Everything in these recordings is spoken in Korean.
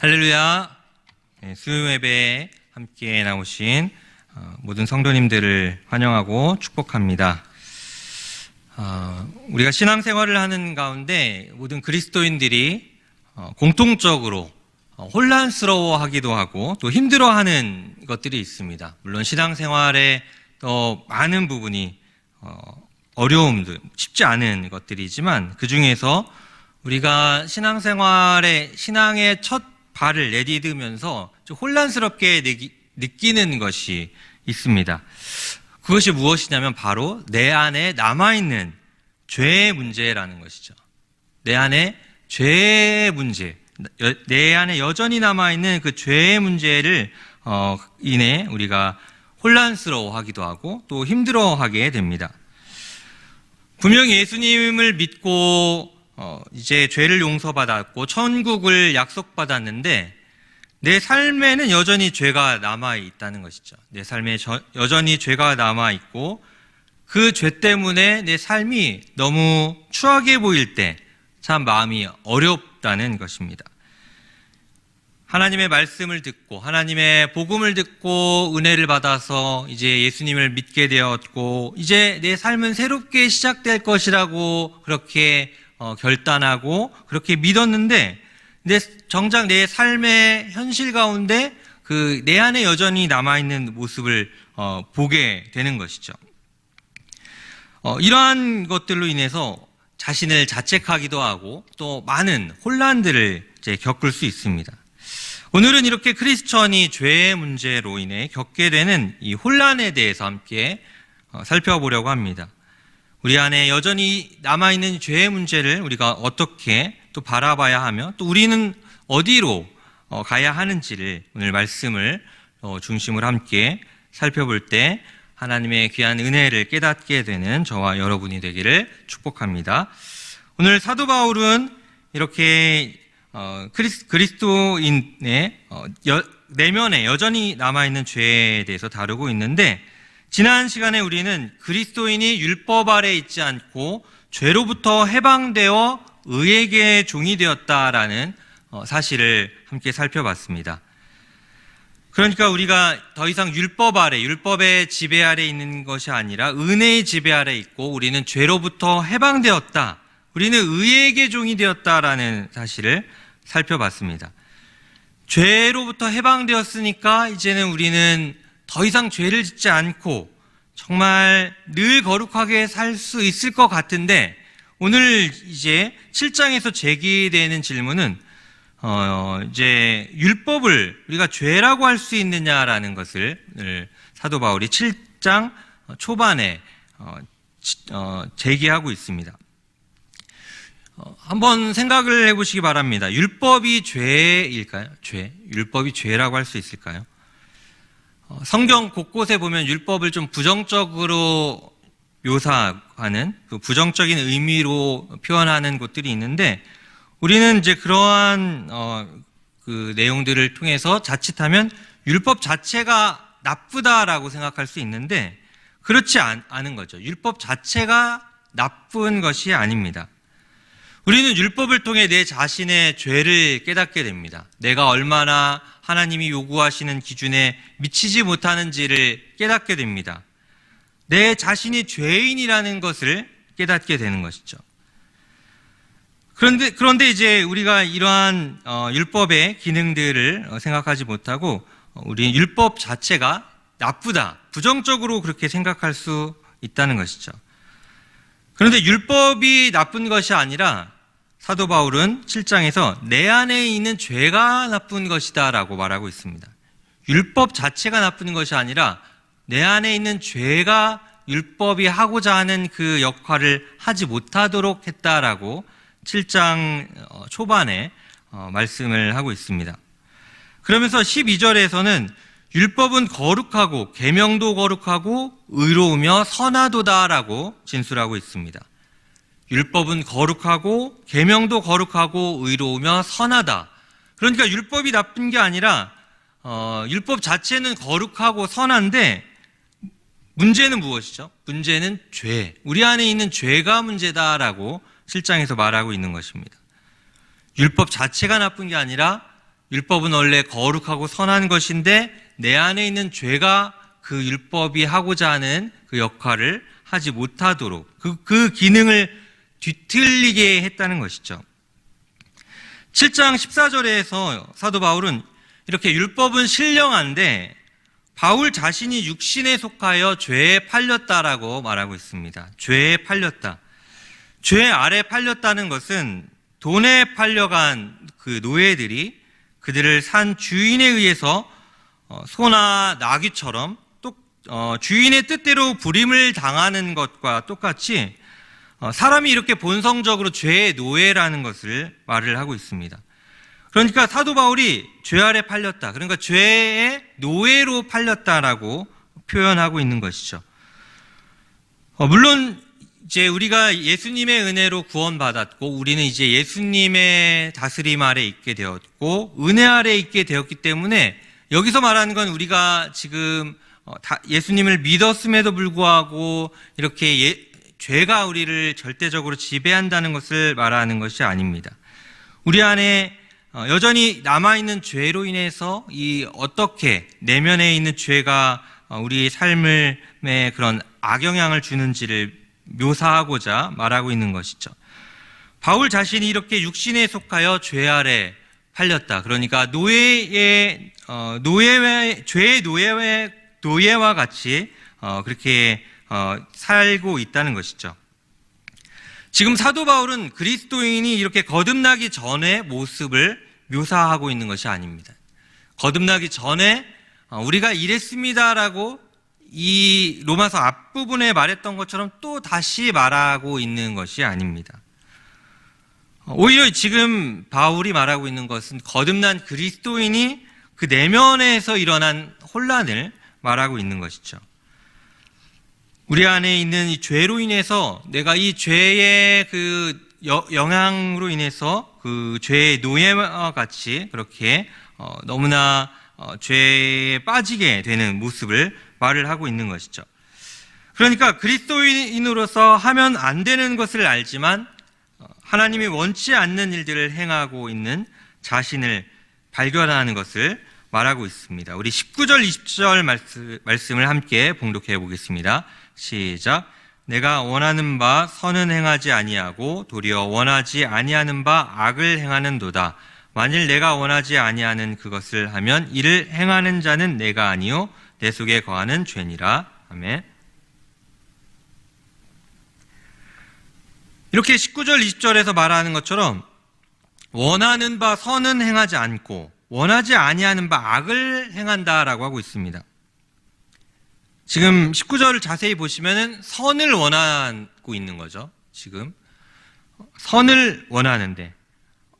할렐루야. 수요 예배에 함께 나오신 모든 성도님들을 환영하고 축복합니다. 우리가 신앙생활을 하는 가운데 모든 그리스도인들이 공통적으로 혼란스러워하기도 하고 또 힘들어하는 것들이 있습니다. 물론 신앙생활에 더 많은 부분이 어려움들, 쉽지 않은 것들이지만 그 중에서 우리가 신앙의 첫 발을 내디디면서 좀 혼란스럽게 느끼는 것이 있습니다. 그것이 무엇이냐면 바로 내 안에 남아있는 죄의 문제라는 것이죠. 내 안에 죄의 문제, 내 안에 여전히 남아있는 그 죄의 문제를 인해 우리가 혼란스러워하기도 하고 또 힘들어하게 됩니다. 분명히 예수님을 믿고 이제 죄를 용서받았고 천국을 약속받았는데 내 삶에는 여전히 죄가 남아있다는 것이죠. 내 삶에 여전히 죄가 남아있고 그 죄 때문에 내 삶이 너무 추하게 보일 때 참 마음이 어렵다는 것입니다. 하나님의 말씀을 듣고 하나님의 복음을 듣고 은혜를 받아서 이제 예수님을 믿게 되었고 이제 내 삶은 새롭게 시작될 것이라고 그렇게 결단하고 그렇게 믿었는데 정작 내 삶의 현실 가운데 그 내 안에 여전히 남아있는 모습을 보게 되는 것이죠. 이러한 것들로 인해서 자신을 자책하기도 하고 또 많은 혼란들을 이제 겪을 수 있습니다. 오늘은 이렇게 크리스천이 죄의 문제로 인해 겪게 되는 이 혼란에 대해서 함께 살펴보려고 합니다. 우리 안에 여전히 남아있는 죄의 문제를 우리가 어떻게 또 바라봐야 하며 또 우리는 어디로 가야 하는지를 오늘 말씀을 중심으로 함께 살펴볼 때 하나님의 귀한 은혜를 깨닫게 되는 저와 여러분이 되기를 축복합니다. 오늘 사도 바울은 이렇게 그리스도인의 내면에 여전히 남아있는 죄에 대해서 다루고 있는데 지난 시간에 우리는 그리스도인이 율법 아래 있지 않고 죄로부터 해방되어 의에게 종이 되었다라는 사실을 함께 살펴봤습니다. 그러니까 우리가 더 이상 율법의 지배 아래 있는 것이 아니라 은혜의 지배 아래 있고 우리는 죄로부터 해방되었다. 우리는 의에게 종이 되었다라는 사실을 살펴봤습니다. 죄로부터 해방되었으니까 이제는 우리는 더 이상 죄를 짓지 않고 정말 늘 거룩하게 살 수 있을 것 같은데 오늘 이제 7장에서 제기되는 질문은 이제 율법을 우리가 죄라고 할 수 있느냐라는 것을 사도 바울이 7장 초반에 제기하고 있습니다. 한번 생각을 해보시기 바랍니다. 율법이 죄일까요? 율법이 죄라고 할 수 있을까요? 성경 곳곳에 보면 율법을 좀 부정적으로 묘사하는 그 부정적인 의미로 표현하는 곳들이 있는데 우리는 이제 그러한 그 내용들을 통해서 자칫하면 율법 자체가 나쁘다라고 생각할 수 있는데 그렇지 않은 거죠. 율법 자체가 나쁜 것이 아닙니다. 우리는 율법을 통해 내 자신의 죄를 깨닫게 됩니다. 내가 얼마나 하나님이 요구하시는 기준에 미치지 못하는지를 깨닫게 됩니다. 내 자신이 죄인이라는 것을 깨닫게 되는 것이죠. 그런데 이제 우리가 이러한 율법의 기능들을 생각하지 못하고 우리 율법 자체가 나쁘다, 부정적으로 그렇게 생각할 수 있다는 것이죠. 그런데 율법이 나쁜 것이 아니라 사도 바울은 7장에서 내 안에 있는 죄가 나쁜 것이다 라고 말하고 있습니다. 율법 자체가 나쁜 것이 아니라 내 안에 있는 죄가 율법이 하고자 하는 그 역할을 하지 못하도록 했다라고 7장 초반에 말씀을 하고 있습니다. 그러면서 12절에서는 율법은 거룩하고 계명도 거룩하고 의로우며 선하도다라고 진술하고 있습니다. 율법은 거룩하고 계명도 거룩하고 의로우며 선하다. 그러니까 율법이 나쁜 게 아니라 율법 자체는 거룩하고 선한데 문제는 무엇이죠? 문제는 죄. 우리 안에 있는 죄가 문제다라고 7장에서 말하고 있는 것입니다. 율법 자체가 나쁜 게 아니라 율법은 원래 거룩하고 선한 것인데 내 안에 있는 죄가 그 율법이 하고자 하는 그 역할을 하지 못하도록 그 기능을 뒤틀리게 했다는 것이죠. 7장 14절에서 사도 바울은 이렇게 율법은 신령한데 바울 자신이 육신에 속하여 죄에 팔렸다라고 말하고 있습니다. 죄에 팔렸다. 죄 아래 팔렸다는 것은 돈에 팔려간 그 노예들이 그들을 산 주인에 의해서 소나 나귀처럼 또 주인의 뜻대로 부림을 당하는 것과 똑같이 사람이 이렇게 본성적으로 죄의 노예라는 것을 말을 하고 있습니다. 그러니까 사도 바울이 죄 아래 팔렸다. 그러니까 죄의 노예로 팔렸다라고 표현하고 있는 것이죠. 물론 이제 우리가 예수님의 은혜로 구원받았고 우리는 이제 예수님의 다스림 아래 있게 되었고 은혜 아래 있게 되었기 때문에 여기서 말하는 건 우리가 지금 예수님을 믿었음에도 불구하고 이렇게 죄가 우리를 절대적으로 지배한다는 것을 말하는 것이 아닙니다. 우리 안에 여전히 남아있는 죄로 인해서 어떻게 내면에 있는 죄가 우리 삶에 그런 악영향을 주는지를 묘사하고자 말하고 있는 것이죠. 바울 자신이 이렇게 육신에 속하여 죄 아래 팔렸다. 그러니까 죄의 노예와 같이 그렇게 살고 있다는 것이죠. 지금 사도 바울은 그리스도인이 이렇게 거듭나기 전의 모습을 묘사하고 있는 것이 아닙니다. 거듭나기 전에 우리가 이랬습니다라고 이 로마서 앞부분에 말했던 것처럼 또 다시 말하고 있는 것이 아닙니다. 오히려 지금 바울이 말하고 있는 것은 거듭난 그리스도인이 그 내면에서 일어난 혼란을 말하고 있는 것이죠. 우리 안에 있는 이 죄로 인해서 내가 이 죄의 그 영향으로 인해서 그 죄의 노예와 같이 그렇게 너무나 죄에 빠지게 되는 모습을 말을 하고 있는 것이죠. 그러니까 그리스도인으로서 하면 안 되는 것을 알지만 하나님이 원치 않는 일들을 행하고 있는 자신을 발견하는 것을 말하고 있습니다. 우리 19절, 20절 말씀을 함께 봉독해 보겠습니다. 시작. 내가 원하는 바 선은 행하지 아니하고 도리어 원하지 아니하는 바 악을 행하는도다. 만일 내가 원하지 아니하는 그것을 하면 이를 행하는 자는 내가 아니요 내 속에 거하는 죄니라. 아멘. 이렇게 19절, 20절에서 말하는 것처럼 원하는 바 선은 행하지 않고 원하지 아니하는 바 악을 행한다라고 하고 있습니다. 지금 19절을 자세히 보시면은 선을 원하고 있는 거죠. 지금 선을 원하는데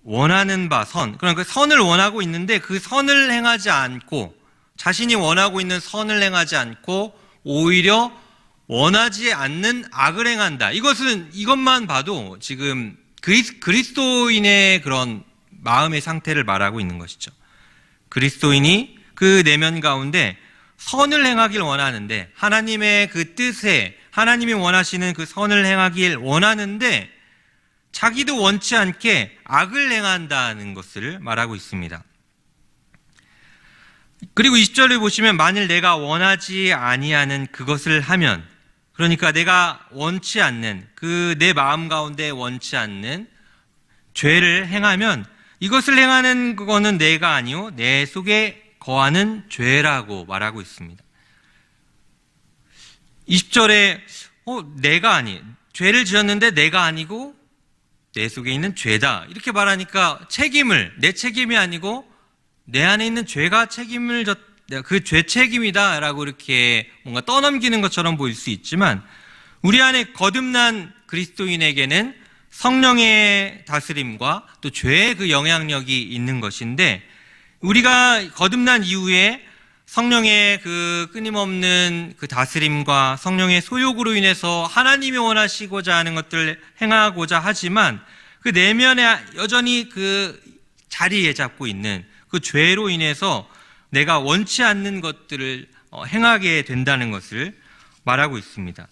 원하는 바 선, 그러니까 선을 원하고 있는데 그 선을 행하지 않고 자신이 원하고 있는 선을 행하지 않고 오히려 원하지 않는 악을 행한다. 이것만 봐도 지금 그리스도인의 그런 마음의 상태를 말하고 있는 것이죠. 그리스도인이 그 내면 가운데 선을 행하길 원하는데 하나님의 그 뜻에 하나님이 원하시는 그 선을 행하길 원하는데 자기도 원치 않게 악을 행한다는 것을 말하고 있습니다. 그리고 20절을 보시면 만일 내가 원하지 아니하는 그것을 하면, 그러니까 내가 원치 않는 그 내 마음 가운데 원치 않는 죄를 행하면 이것을 행하는 그거는 내가 아니요 내 속에 거하는 죄라고 말하고 있습니다. 20절에 죄를 지었는데 내가 아니고 내 속에 있는 죄다 이렇게 말하니까 내 책임이 아니고 내 안에 있는 죄가 그 죄 책임이다 라고 이렇게 뭔가 떠넘기는 것처럼 보일 수 있지만 우리 안에 거듭난 그리스도인에게는 성령의 다스림과 또 죄의 그 영향력이 있는 것인데 우리가 거듭난 이후에 성령의 그 끊임없는 그 다스림과 성령의 소욕으로 인해서 하나님이 원하시고자 하는 것들을 행하고자 하지만 그 내면에 여전히 그 자리에 잡고 있는 그 죄로 인해서 내가 원치 않는 것들을 행하게 된다는 것을 말하고 있습니다.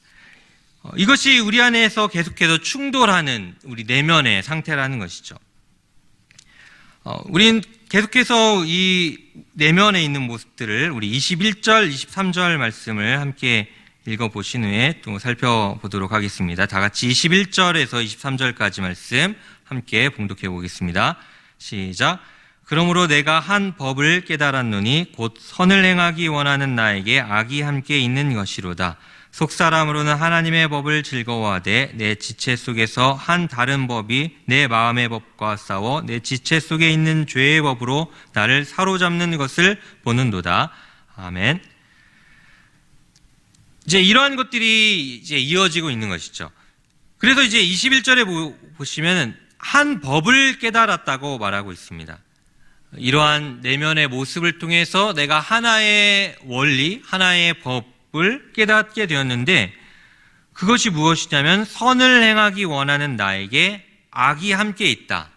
이것이 우리 안에서 계속해서 충돌하는 우리 내면의 상태라는 것이죠. 우린 계속해서 이 내면에 있는 모습들을 우리 21절, 23절 말씀을 함께 읽어보신 후에 또 살펴보도록 하겠습니다. 다 같이 21절에서 23절까지 말씀 함께 봉독해 보겠습니다. 시작. 그러므로 내가 한 법을 깨달았노니 곧 선을 행하기 원하는 나에게 악이 함께 있는 것이로다. 속사람으로는 하나님의 법을 즐거워하되 내 지체 속에서 한 다른 법이 내 마음의 법과 싸워 내 지체 속에 있는 죄의 법으로 나를 사로잡는 것을 보는도다. 아멘. 이제 이러한 것들이 이제 이어지고 있는 것이죠. 그래서 이제 21절에 보시면 한 법을 깨달았다고 말하고 있습니다. 이러한 내면의 모습을 통해서 내가 하나의 원리, 하나의 법을 깨닫게 되었는데 그것이 무엇이냐면 선을 행하기 원하는 나에게 악이 함께 있다.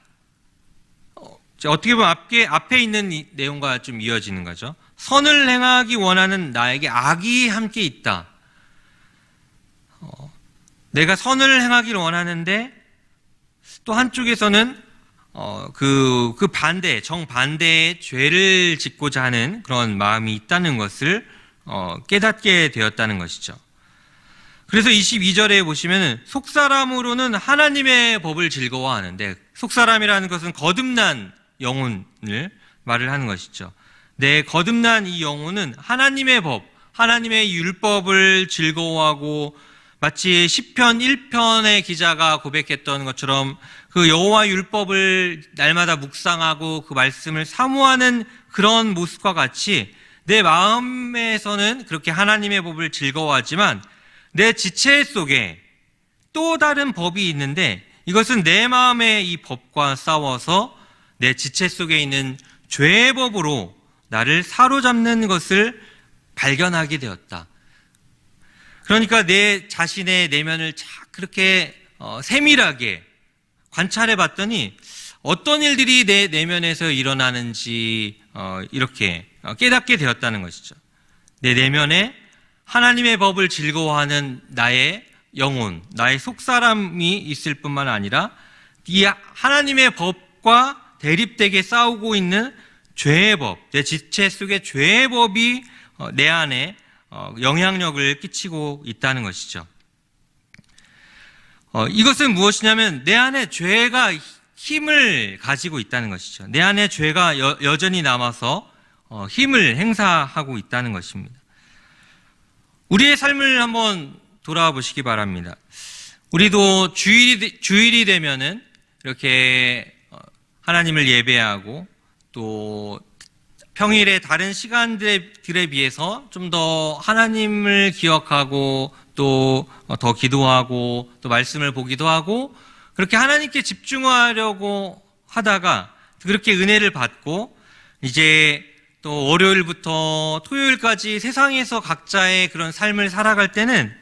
어떻게 보면 앞에 있는 이 내용과 좀 이어지는 거죠. 선을 행하기 원하는 나에게 악이 함께 있다. 내가 선을 행하기를 원하는데 또 한쪽에서는 그 반대, 정반대의 죄를 짓고자 하는 그런 마음이 있다는 것을 깨닫게 되었다는 것이죠. 그래서 22절에 보시면 속사람으로는 하나님의 법을 즐거워하는데, 속사람이라는 것은 거듭난 영혼을 말을 하는 것이죠. 내 거듭난 이 영혼은 하나님의 법, 하나님의 율법을 즐거워하고 마치 시편 1편의 기자가 고백했던 것처럼 그 여호와 율법을 날마다 묵상하고 그 말씀을 사모하는 그런 모습과 같이 내 마음에서는 그렇게 하나님의 법을 즐거워하지만 내 지체 속에 또 다른 법이 있는데 이것은 내 마음의 이 법과 싸워서 내 지체 속에 있는 죄의 법으로 나를 사로잡는 것을 발견하게 되었다. 그러니까 내 자신의 내면을 그렇게 세밀하게 관찰해 봤더니 어떤 일들이 내 내면에서 일어나는지 이렇게 깨닫게 되었다는 것이죠. 내 내면에 하나님의 법을 즐거워하는 나의 영혼, 나의 속사람이 있을 뿐만 아니라 이 하나님의 법과 대립되게 싸우고 있는 죄의 법, 내 지체 속의 죄의 법이 내 안에 영향력을 끼치고 있다는 것이죠. 이것은 무엇이냐면 내 안에 죄가 힘을 가지고 있다는 것이죠. 내 안에 죄가 여전히 남아서 힘을 행사하고 있다는 것입니다. 우리의 삶을 한번 돌아와 보시기 바랍니다. 우리도 주일이 되면은 이렇게 하나님을 예배하고 또 평일에 다른 시간들에 비해서 좀 더 하나님을 기억하고 또 더 기도하고 또 말씀을 보기도 하고 그렇게 하나님께 집중하려고 하다가 그렇게 은혜를 받고 이제 또 월요일부터 토요일까지 세상에서 각자의 그런 삶을 살아갈 때는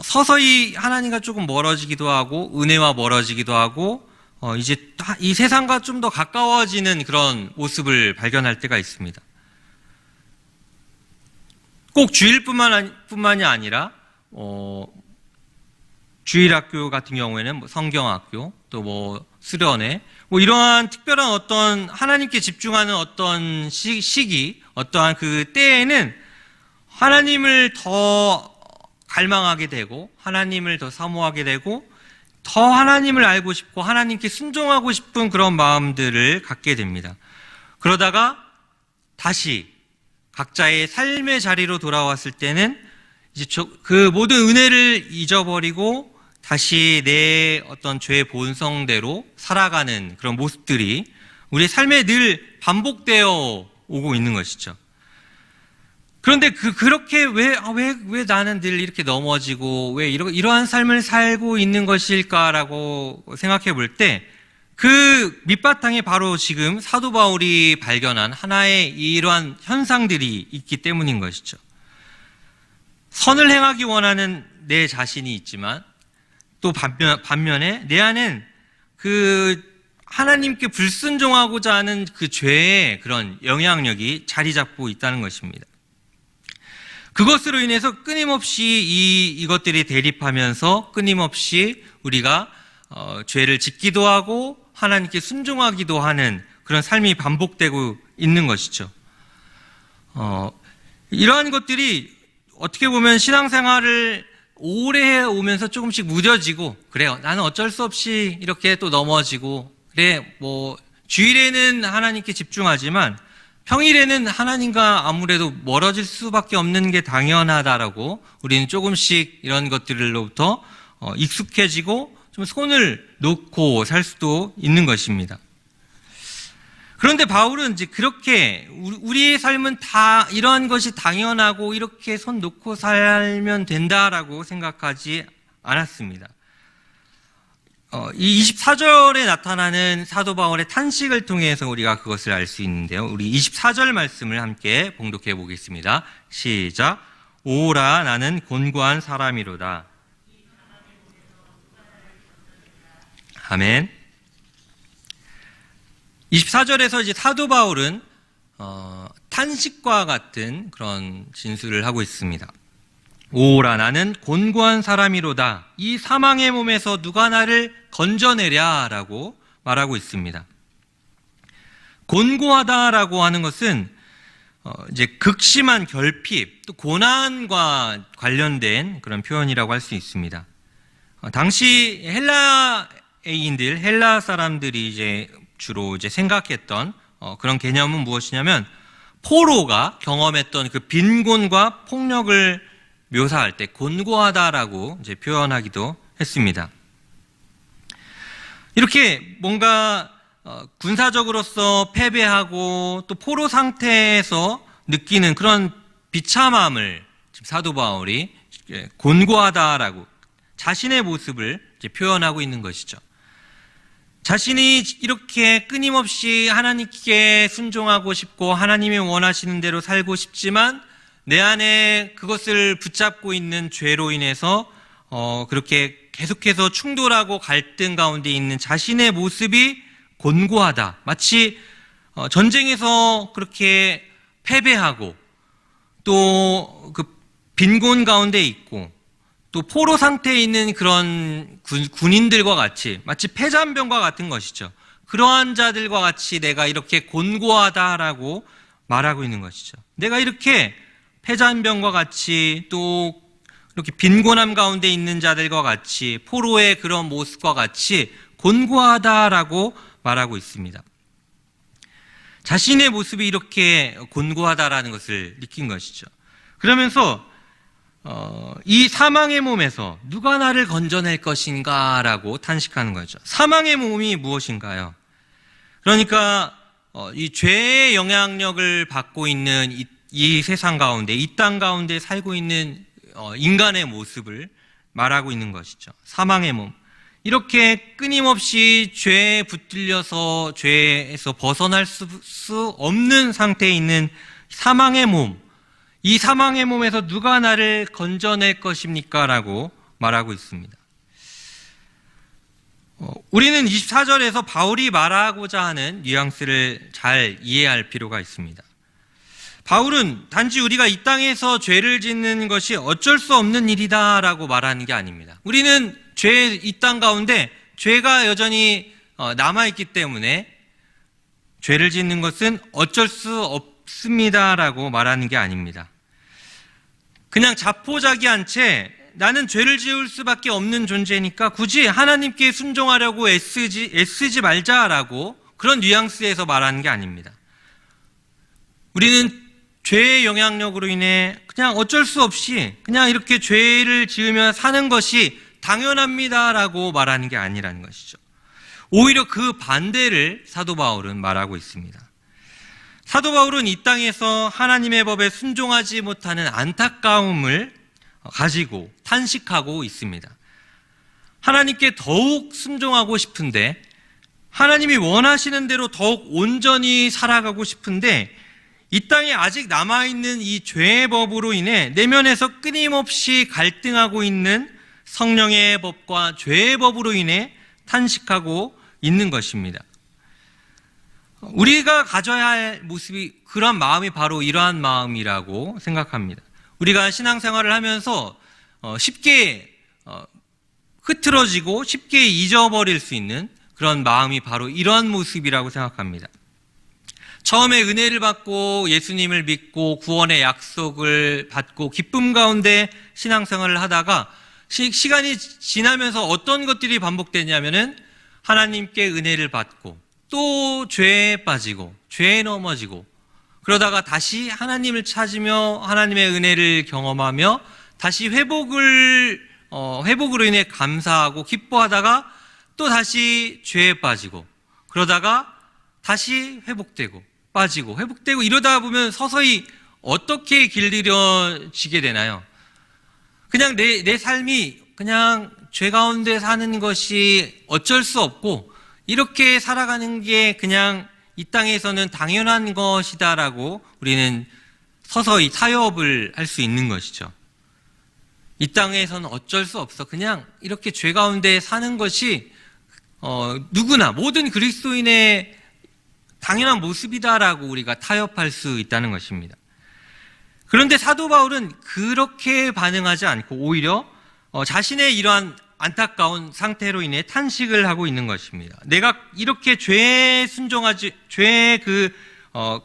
서서히 하나님과 조금 멀어지기도 하고 은혜와 멀어지기도 하고 이제 이 세상과 좀 더 가까워지는 그런 모습을 발견할 때가 있습니다. 꼭 주일뿐만이 아니라 주일학교 같은 경우에는 성경학교 또 수련회 이러한 특별한 어떤 하나님께 집중하는 어떤 시기 어떠한 그 때에는 하나님을 더 갈망하게 되고 하나님을 더 사모하게 되고 더 하나님을 알고 싶고 하나님께 순종하고 싶은 그런 마음들을 갖게 됩니다. 그러다가 다시 각자의 삶의 자리로 돌아왔을 때는 이제 그 모든 은혜를 잊어버리고 다시 내 어떤 죄의 본성대로 살아가는 그런 모습들이 우리의 삶에 늘 반복되어 오고 있는 것이죠. 그런데 그렇게 왜 나는 늘 이렇게 넘어지고 왜 이러한 삶을 살고 있는 것일까라고 생각해 볼 때 그 밑바탕에 바로 지금 사도 바울이 발견한 하나의 이러한 현상들이 있기 때문인 것이죠. 선을 행하기 원하는 내 자신이 있지만 또 반면에 내 안엔 그 하나님께 불순종하고자 하는 그 죄의 그런 영향력이 자리 잡고 있다는 것입니다. 그것으로 인해서 끊임없이 이것들이 대립하면서 끊임없이 우리가 죄를 짓기도 하고 하나님께 순종하기도 하는 그런 삶이 반복되고 있는 것이죠. 이러한 것들이 어떻게 보면 신앙생활을 오래 해오면서 조금씩 무뎌지고, 그래요, 나는 어쩔 수 없이 이렇게 또 넘어지고, 그래, 뭐 주일에는 하나님께 집중하지만 평일에는 하나님과 아무래도 멀어질 수밖에 없는 게 당연하다라고 우리는 조금씩 이런 것들로부터 익숙해지고 좀 손을 놓고 살 수도 있는 것입니다. 그런데 바울은 이제 그렇게 우리의 삶은 다 이러한 것이 당연하고 이렇게 손 놓고 살면 된다라고 생각하지 않았습니다. 이 24절에 나타나는 사도 바울의 탄식을 통해서 우리가 그것을 알 수 있는데요. 우리 24절 말씀을 함께 봉독해 보겠습니다. 시작. 오라 나는 곤고한 사람이로다. 아멘. 24절에서 이제 사도 바울은 탄식과 같은 그런 진술을 하고 있습니다. 오라 나는 곤고한 사람이로다. 이 사망의 몸에서 누가 나를 건져내랴라고 말하고 있습니다. 곤고하다라고 하는 것은 이제 극심한 결핍, 또 고난과 관련된 그런 표현이라고 할 수 있습니다. 당시 헬라인들, 헬라 사람들이 이제 주로 이제 생각했던 그런 개념은 무엇이냐면 포로가 경험했던 그 빈곤과 폭력을 묘사할 때 곤고하다라고 이제 표현하기도 했습니다. 이렇게 뭔가 군사적으로서 패배하고 또 포로 상태에서 느끼는 그런 비참함을 지금 사도 바울이 곤고하다라고 자신의 모습을 이제 표현하고 있는 것이죠. 자신이 이렇게 끊임없이 하나님께 순종하고 싶고 하나님이 원하시는 대로 살고 싶지만 내 안에 그것을 붙잡고 있는 죄로 인해서 그렇게 계속해서 충돌하고 갈등 가운데 있는 자신의 모습이 곤고하다. 마치 전쟁에서 그렇게 패배하고 또 그 빈곤 가운데 있고 또 포로 상태에 있는 그런 군인들과 같이 마치 패잔병과 같은 것이죠. 그러한 자들과 같이 내가 이렇게 곤고하다라고 말하고 있는 것이죠. 내가 이렇게 패잔병과 같이 또 이렇게 빈곤함 가운데 있는 자들과 같이 포로의 그런 모습과 같이 곤고하다라고 말하고 있습니다. 자신의 모습이 이렇게 곤고하다라는 것을 느낀 것이죠. 그러면서 이 사망의 몸에서 누가 나를 건져낼 것인가 라고 탄식하는 거죠. 사망의 몸이 무엇인가요? 그러니까 이 죄의 영향력을 받고 있는 이 세상 가운데, 이 땅 가운데 살고 있는 인간의 모습을 말하고 있는 것이죠. 사망의 몸. 이렇게 끊임없이 죄에 붙들려서 죄에서 벗어날 수 없는 상태에 있는 사망의 몸. 이 사망의 몸에서 누가 나를 건져낼 것입니까? 라고 말하고 있습니다. 우리는 24절에서 바울이 말하고자 하는 뉘앙스를 잘 이해할 필요가 있습니다. 바울은 단지 우리가 이 땅에서 죄를 짓는 것이 어쩔 수 없는 일이다라고 말하는 게 아닙니다. 우리는 이 땅 가운데 죄가 여전히 남아있기 때문에 죄를 짓는 것은 어쩔 수 없습니다라고 말하는 게 아닙니다. 그냥 자포자기한 채 나는 죄를 지을 수밖에 없는 존재니까 굳이 하나님께 순종하려고 애쓰지 말자라고 그런 뉘앙스에서 말하는 게 아닙니다. 우리는 죄의 영향력으로 인해 그냥 어쩔 수 없이 그냥 이렇게 죄를 지으며 사는 것이 당연합니다라고 말하는 게 아니라는 것이죠. 오히려 그 반대를 사도 바울은 말하고 있습니다. 사도 바울은 이 땅에서 하나님의 법에 순종하지 못하는 안타까움을 가지고 탄식하고 있습니다. 하나님께 더욱 순종하고 싶은데, 하나님이 원하시는 대로 더욱 온전히 살아가고 싶은데, 이 땅에 아직 남아있는 이 죄의 법으로 인해 내면에서 끊임없이 갈등하고 있는 성령의 법과 죄의 법으로 인해 탄식하고 있는 것입니다. 우리가 가져야 할 모습이, 그런 마음이 바로 이러한 마음이라고 생각합니다. 우리가 신앙생활을 하면서 쉽게 흐트러지고 쉽게 잊어버릴 수 있는 그런 마음이 바로 이러한 모습이라고 생각합니다. 처음에 은혜를 받고 예수님을 믿고 구원의 약속을 받고 기쁨 가운데 신앙생활을 하다가 시간이 지나면서 어떤 것들이 반복되냐면은 하나님께 은혜를 받고 또 죄에 빠지고 죄에 넘어지고 그러다가 다시 하나님을 찾으며 하나님의 은혜를 경험하며 다시 회복으로 인해 감사하고 기뻐하다가 또 다시 죄에 빠지고 그러다가 다시 회복되고 빠지고 회복되고 이러다 보면 서서히 어떻게 길들여지게 되나요? 그냥 내 삶이 그냥 죄 가운데 사는 것이 어쩔 수 없고 이렇게 살아가는 게 그냥 이 땅에서는 당연한 것이다라고 우리는 서서히 타협을 할 수 있는 것이죠. 이 땅에서는 어쩔 수 없어. 그냥 이렇게 죄 가운데 사는 것이 누구나 모든 그리스도인의 당연한 모습이다라고 우리가 타협할 수 있다는 것입니다. 그런데 사도 바울은 그렇게 반응하지 않고 오히려 자신의 이러한 안타까운 상태로 인해 탄식을 하고 있는 것입니다. 내가 이렇게 죄에 순종하지, 죄의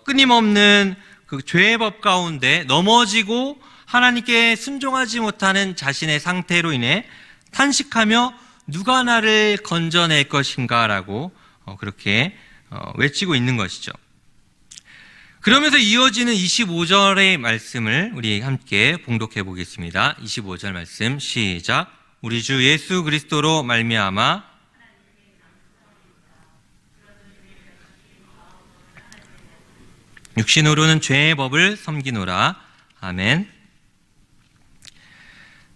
끊임없는 그 죄의 법 가운데 넘어지고 하나님께 순종하지 못하는 자신의 상태로 인해 탄식하며 누가 나를 건져낼 것인가라고 그렇게 외치고 있는 것이죠. 그러면서 이어지는 25절의 말씀을 우리 함께 봉독해 보겠습니다. 25절 말씀 시작. 우리 주 예수 그리스도로 말미암아 육신으로는 죄의 법을 섬기노라. 아멘.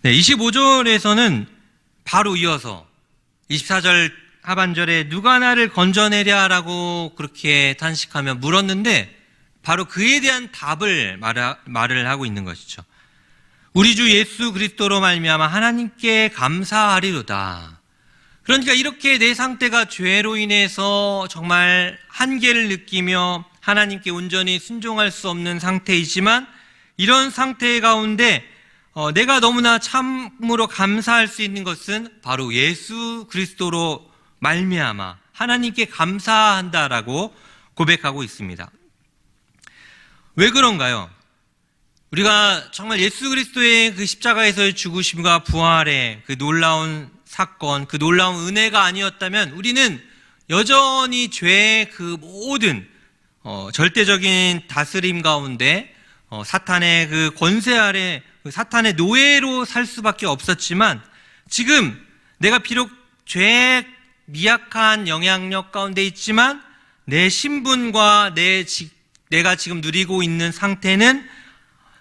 네, 25절에서는 바로 이어서 24절 하반절에 누가 나를 건져내랴라고 그렇게 탄식하며 물었는데 바로 그에 대한 답을 말을 하고 있는 것이죠. 우리 주 예수 그리스도로 말미암아 하나님께 감사하리로다. 그러니까 이렇게 내 상태가 죄로 인해서 정말 한계를 느끼며 하나님께 온전히 순종할 수 없는 상태이지만 이런 상태 가운데 내가 너무나 참으로 감사할 수 있는 것은 바로 예수 그리스도로 말미암아 하나님께 감사한다라고 고백하고 있습니다. 왜 그런가요? 우리가 정말 예수 그리스도의 그 십자가에서의 죽으심과 부활의 그 놀라운 사건, 그 놀라운 은혜가 아니었다면 우리는 여전히 죄의 그 모든 절대적인 다스림 가운데 사탄의 그 권세 아래 사탄의 노예로 살 수밖에 없었지만 지금 내가 비록 죄의 미약한 영향력 가운데 있지만 내 신분과 내가 지금 누리고 있는 상태는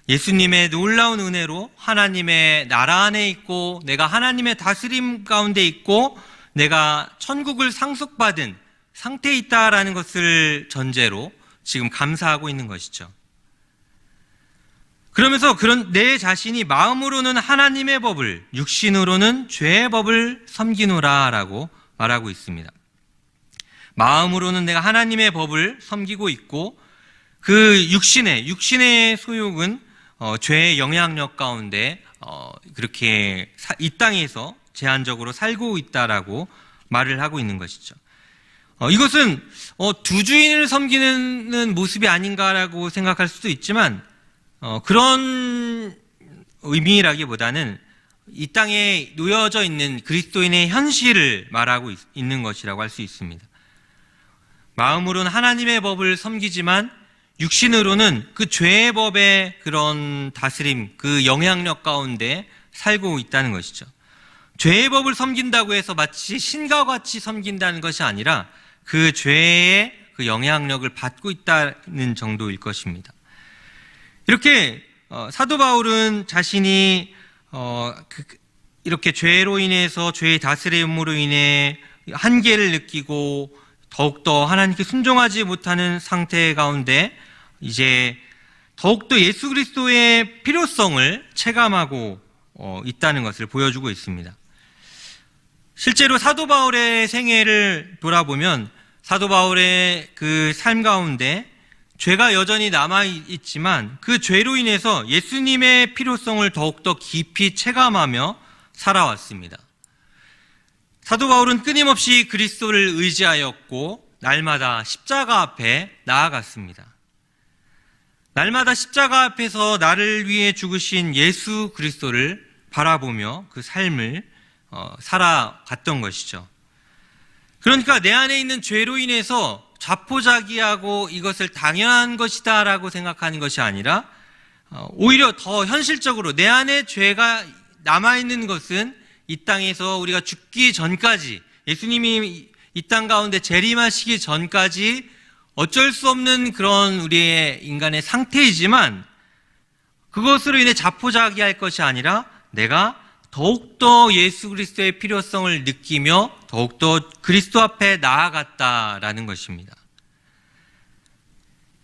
예수님의 놀라운 은혜로 하나님의 나라 안에 있고 내가 하나님의 다스림 가운데 있고 내가 천국을 상속받은 상태에 있다라는 것을 전제로 지금 감사하고 있는 것이죠. 그러면서 그런 내 자신이 마음으로는 하나님의 법을 육신으로는 죄의 법을 섬기노라라고 말하고 있습니다. 마음으로는 내가 하나님의 법을 섬기고 있고 그 육신의 소욕은 죄의 영향력 가운데 그렇게 이 땅에서 제한적으로 살고 있다라고 말을 하고 있는 것이죠. 이것은 두 주인을 섬기는 모습이 아닌가라고 생각할 수도 있지만 그런 의미라기보다는 이 땅에 놓여져 있는 그리스도인의 현실을 말하고 있는 것이라고 할 수 있습니다. 마음으로는 하나님의 법을 섬기지만 육신으로는 그 죄의 법의 그런 다스림, 그 영향력 가운데 살고 있다는 것이죠. 죄의 법을 섬긴다고 해서 마치 신과 같이 섬긴다는 것이 아니라 그 죄의 그 영향력을 받고 있다는 정도일 것입니다. 이렇게 사도 바울은 자신이 이렇게 죄로 인해서 죄의 다스림으로 인해 한계를 느끼고 더욱더 하나님께 순종하지 못하는 상태 가운데 이제 더욱더 예수 그리스도의 필요성을 체감하고 있다는 것을 보여주고 있습니다. 실제로 사도 바울의 생애를 돌아보면 사도 바울의 그 삶 가운데 죄가 여전히 남아있지만 그 죄로 인해서 예수님의 필요성을 더욱더 깊이 체감하며 살아왔습니다. 사도 바울은 끊임없이 그리스도를 의지하였고 날마다 십자가 앞에 나아갔습니다. 날마다 십자가 앞에서 나를 위해 죽으신 예수 그리스도를 바라보며 그 삶을 살아갔던 것이죠. 그러니까 내 안에 있는 죄로 인해서 자포자기하고 이것을 당연한 것이다 라고 생각하는 것이 아니라 오히려 더 현실적으로 내 안에 죄가 남아있는 것은 이 땅에서 우리가 죽기 전까지, 예수님이 이 땅 가운데 재림하시기 전까지 어쩔 수 없는 그런 우리의 인간의 상태이지만, 그것으로 인해 자포자기할 것이 아니라 내가 더욱더 예수 그리스도의 필요성을 느끼며 더욱더 그리스도 앞에 나아갔다라는 것입니다.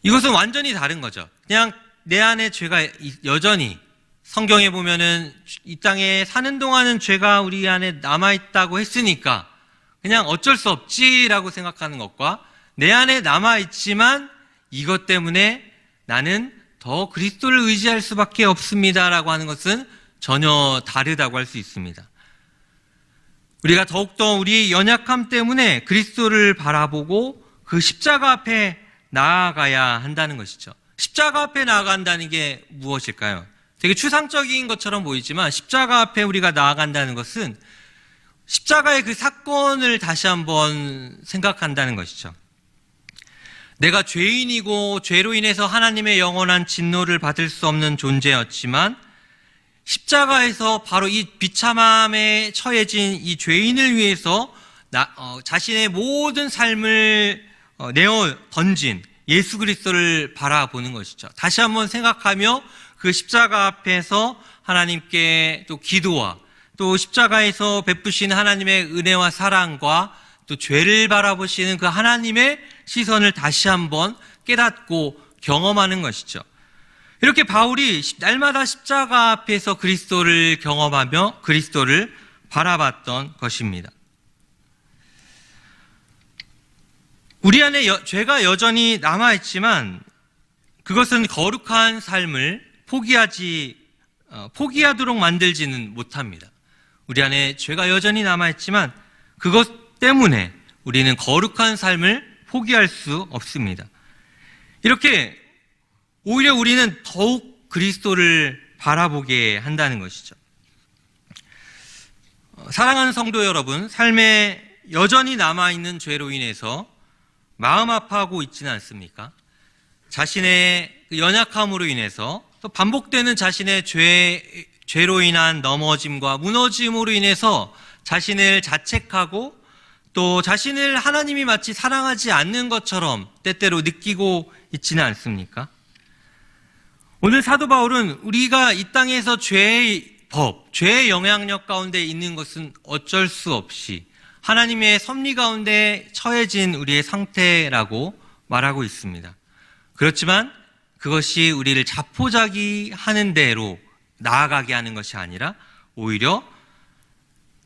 이것은 완전히 다른 거죠. 그냥 내 안에 죄가 여전히, 성경에 보면은 이 땅에 사는 동안은 죄가 우리 안에 남아있다고 했으니까 그냥 어쩔 수 없지라고 생각하는 것과, 내 안에 남아있지만 이것 때문에 나는 더 그리스도를 의지할 수밖에 없습니다라고 하는 것은 전혀 다르다고 할 수 있습니다. 우리가 더욱더 우리의 연약함 때문에 그리스도를 바라보고 그 십자가 앞에 나아가야 한다는 것이죠. 십자가 앞에 나아간다는 게 무엇일까요? 되게 추상적인 것처럼 보이지만 십자가 앞에 우리가 나아간다는 것은 십자가의 그 사건을 다시 한번 생각한다는 것이죠. 내가 죄인이고 죄로 인해서 하나님의 영원한 진노를 받을 수 없는 존재였지만, 십자가에서 바로 이 비참함에 처해진 이 죄인을 위해서 자신의 모든 삶을 내어 던진 예수 그리스도를 바라보는 것이죠. 다시 한번 생각하며 그 십자가 앞에서 하나님께 또 기도와 또 십자가에서 베푸신 하나님의 은혜와 사랑과 또 죄를 바라보시는 그 하나님의 시선을 다시 한번 깨닫고 경험하는 것이죠. 이렇게 바울이 날마다 십자가 앞에서 그리스도를 경험하며 그리스도를 바라봤던 것입니다. 우리 안에 죄가 여전히 남아있지만 그것은 거룩한 삶을 포기하도록 만들지는 못합니다. 우리 안에 죄가 여전히 남아있지만 그것 때문에 우리는 거룩한 삶을 포기할 수 없습니다. 이렇게 오히려 우리는 더욱 그리스도를 바라보게 한다는 것이죠. 사랑하는 성도 여러분, 삶에 여전히 남아있는 죄로 인해서 마음 아파하고 있지는 않습니까? 자신의 연약함으로 인해서 또 반복되는 자신의 죄로 인한 넘어짐과 무너짐으로 인해서 자신을 자책하고 또 자신을 하나님이 마치 사랑하지 않는 것처럼 때때로 느끼고 있지는 않습니까? 오늘 사도 바울은 우리가 이 땅에서 죄의 법, 죄의 영향력 가운데 있는 것은 어쩔 수 없이 하나님의 섭리 가운데 처해진 우리의 상태라고 말하고 있습니다. 그렇지만 그것이 우리를 자포자기하는 대로 나아가게 하는 것이 아니라 오히려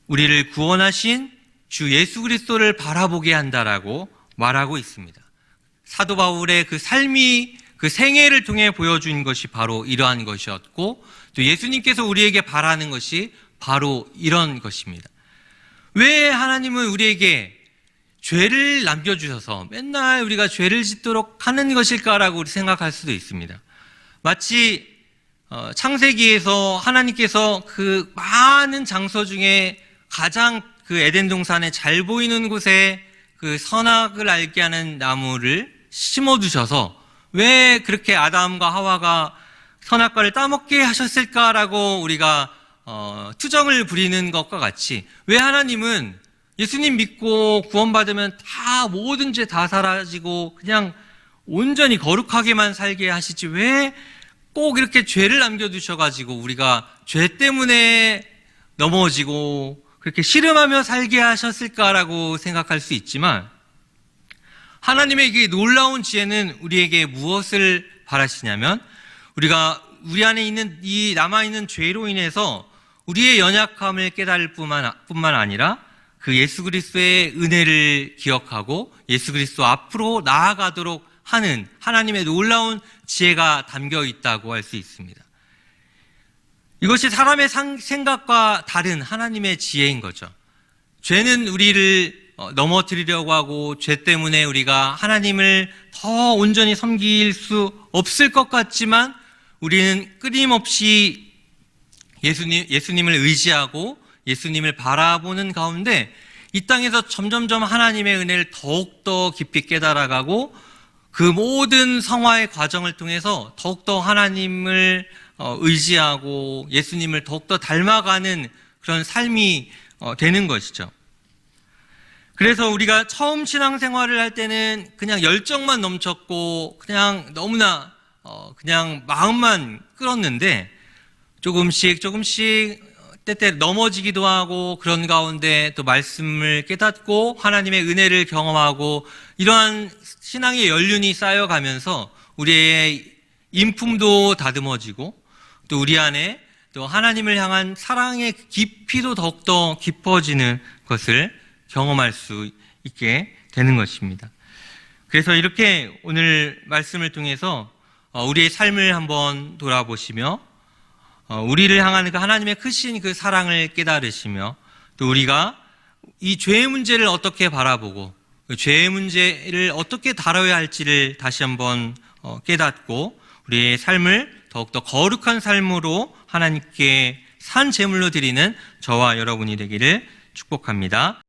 우리를 구원하신 주 예수 그리스도를 바라보게 한다라고 말하고 있습니다. 사도 바울의 그 삶이, 그 생애를 통해 보여준 것이 바로 이러한 것이었고, 또 예수님께서 우리에게 바라는 것이 바로 이런 것입니다. 왜 하나님은 우리에게 죄를 남겨주셔서 맨날 우리가 죄를 짓도록 하는 것일까라고 생각할 수도 있습니다. 마치 창세기에서 하나님께서 그 많은 장소 중에 가장 그 에덴 동산에 잘 보이는 곳에 그 선악을 알게 하는 나무를 심어두셔서 왜 그렇게 아담과 하와가 선악과를 따먹게 하셨을까라고 우리가 투정을 부리는 것과 같이, 왜 하나님은 예수님 믿고 구원받으면 다 모든 죄 다 사라지고 그냥 온전히 거룩하게만 살게 하시지 왜 꼭 이렇게 죄를 남겨두셔가지고 우리가 죄 때문에 넘어지고 그렇게 씨름하며 살게 하셨을까라고 생각할 수 있지만, 하나님의 이 놀라운 지혜는 우리에게 무엇을 바라시냐면, 우리가 우리 안에 있는 이 남아있는 죄로 인해서 우리의 연약함을 깨달을 뿐만 아니라 그 예수 그리스도의 은혜를 기억하고 예수 그리스도 앞으로 나아가도록 하는 하나님의 놀라운 지혜가 담겨 있다고 할 수 있습니다. 이것이 사람의 생각과 다른 하나님의 지혜인 거죠. 죄는 우리를 넘어뜨리려고 하고 죄 때문에 우리가 하나님을 더 온전히 섬길 수 없을 것 같지만 우리는 끊임없이 예수님을 의지하고 예수님을 바라보는 가운데 이 땅에서 점점점 하나님의 은혜를 더욱더 깊이 깨달아가고 그 모든 성화의 과정을 통해서 더욱더 하나님을 의지하고 예수님을 더욱더 닮아가는 그런 삶이 되는 것이죠. 그래서 우리가 처음 신앙생활을 할 때는 그냥 열정만 넘쳤고 그냥 너무나 그냥 마음만 끌었는데 조금씩 때때로 넘어지기도 하고 그런 가운데 또 말씀을 깨닫고 하나님의 은혜를 경험하고 이러한 신앙의 연륜이 쌓여가면서 우리의 인품도 다듬어지고 또 우리 안에 또 하나님을 향한 사랑의 깊이도 더욱더 깊어지는 것을 경험할 수 있게 되는 것입니다. 그래서 이렇게 오늘 말씀을 통해서 우리의 삶을 한번 돌아보시며 우리를 향하는 그 하나님의 크신 그 사랑을 깨달으시며 또 우리가 이 죄의 문제를 어떻게 바라보고 그 죄의 문제를 어떻게 다뤄야 할지를 다시 한번 깨닫고 우리의 삶을 더욱더 거룩한 삶으로 하나님께 산 제물로 드리는 저와 여러분이 되기를 축복합니다.